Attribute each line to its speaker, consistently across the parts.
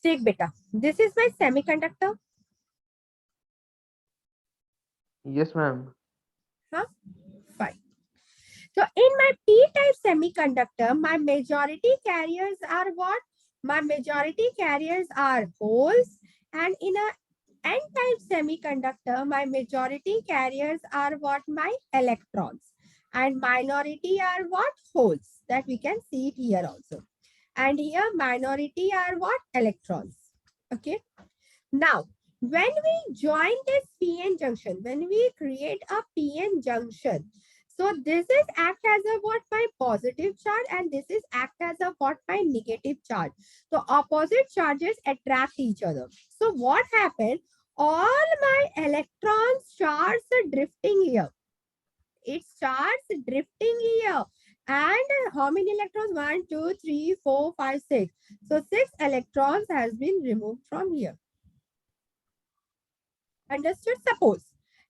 Speaker 1: Take beta. This is my semiconductor.
Speaker 2: Yes, ma'am.
Speaker 1: Huh? Fine. So in my p-type semiconductor, my majority carriers are what? My majority carriers are holes, and in a n-type semiconductor, my majority carriers are what? My electrons, and minority are what? Holes. That we can see it here also. And here minority are what? Electrons. Okay. Now, when we join this PN junction, when we create a PN junction, so this is act as a what? My positive charge, and this is act as a what? My negative charge. So opposite charges attract each other. So what happened? All my electrons starts drifting here. It starts drifting here. And how many electrons? 1, 2, 3, 4, 5, 6. So 6 electrons has been removed from here. Understood? Suppose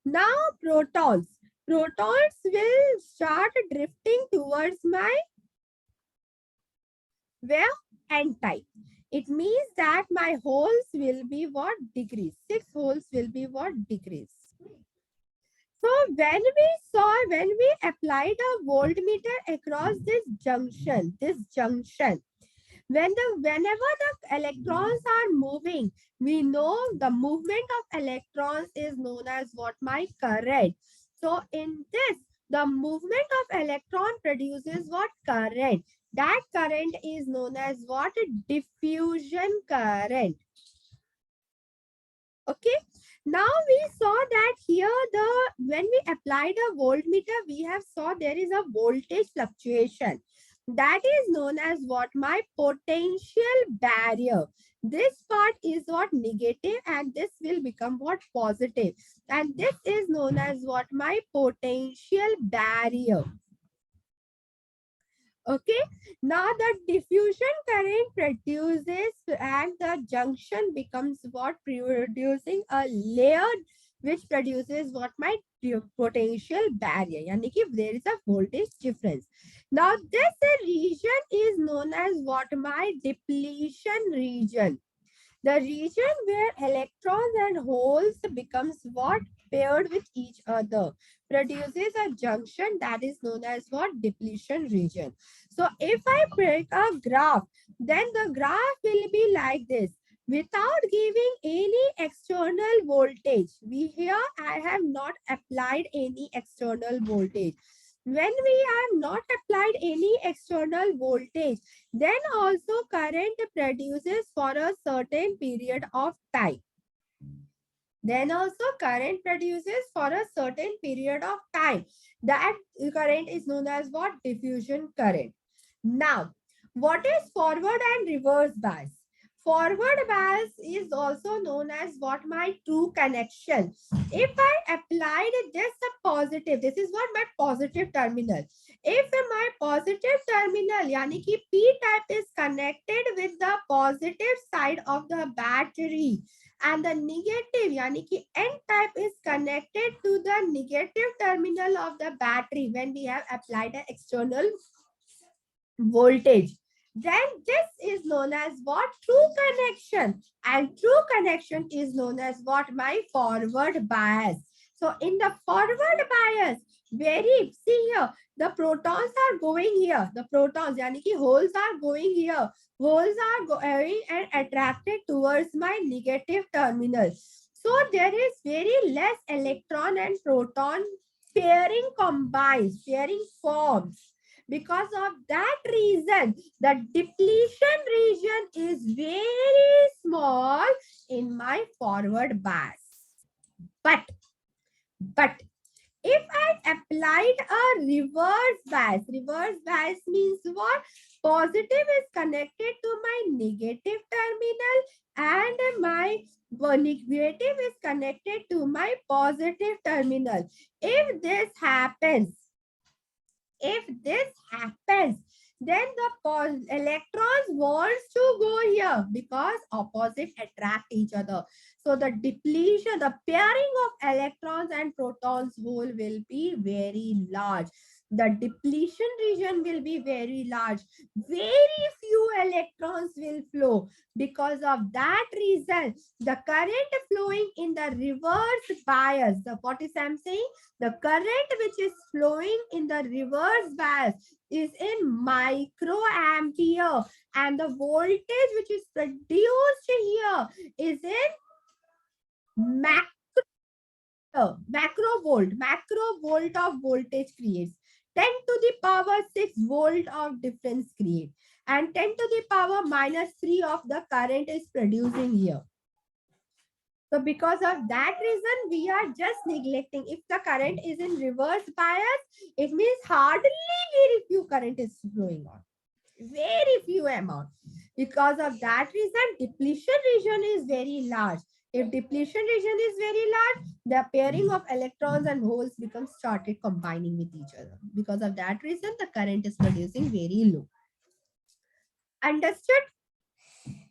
Speaker 1: now protons. Protons will start drifting towards my where? N type. It means that my holes will be what? Decrease. 6 holes will be what? Decrease. So when we applied a voltmeter across this junction, whenever the electrons are moving, we know the movement of electrons is known as what? My current. So in this, the movement of electron produces what? Current. That current is known as what? Diffusion current. Okay. Now we saw that here when we applied a voltmeter, we have saw there is a voltage fluctuation. That is known as what? My potential barrier. This part is what? Negative, and this will become what? Positive. And this is known as what? My potential barrier. Okay. Now the diffusion current produces, and the junction becomes what? Producing a layer which produces what? My potential barrier. Yani ki there is a voltage difference. Now this region is known as what? My depletion region. The region where electrons and holes becomes what? Paired with each other, produces a junction that is known as what? Depletion region. So if I break a graph, then the graph will be like this. Without giving any external voltage, here I have not applied any external voltage. When we have not applied any external voltage, then also current produces for a certain period of time. Then also current produces for a certain period of time. That current is known as what? Diffusion current. Now, what is forward and reverse bias? Forward bias is also known as what? My true connection. If I applied this a positive, this is what? My positive terminal. If my positive terminal, yani ki P type is connected with the positive side of the battery, and the negative, yani ki N type is connected to the negative terminal of the battery when we have applied an external voltage, then this is known as what? True connection. And true connection is known as what? My forward bias. So in the forward bias, see here, the protons are going here. The protons, yani ki holes are going here. Holes are going and attracted towards my negative terminal. So there is very less electron and proton pairing combines, pairing forms. Because of that reason, the depletion region is very small in my forward bias. But if I applied a reverse bias means what? Positive is connected to my negative terminal, and my negative is connected to my positive terminal. If this happens, then the electrons wants to go here because opposite attract each other. So the depletion, the pairing of electrons and protons hole will be very large. The depletion region will be very large. Very few electrons will flow. Because of that reason, the current flowing in the reverse bias, what is I'm saying? The current which is flowing in the reverse bias is in microampere, and the voltage which is produced here is in macro macro volt of voltage creates 10 to the power 6 volt of difference create, and 10 to the power minus 3 of the current is producing here. So because of that reason, we are just neglecting. If the current is in reverse bias, it means hardly very few current is flowing on. Very few amount. Because of that reason, depletion region is very large. If depletion region is very large, the pairing of electrons and holes becomes started combining with each other. Because of that reason, the current is producing very low. Understood?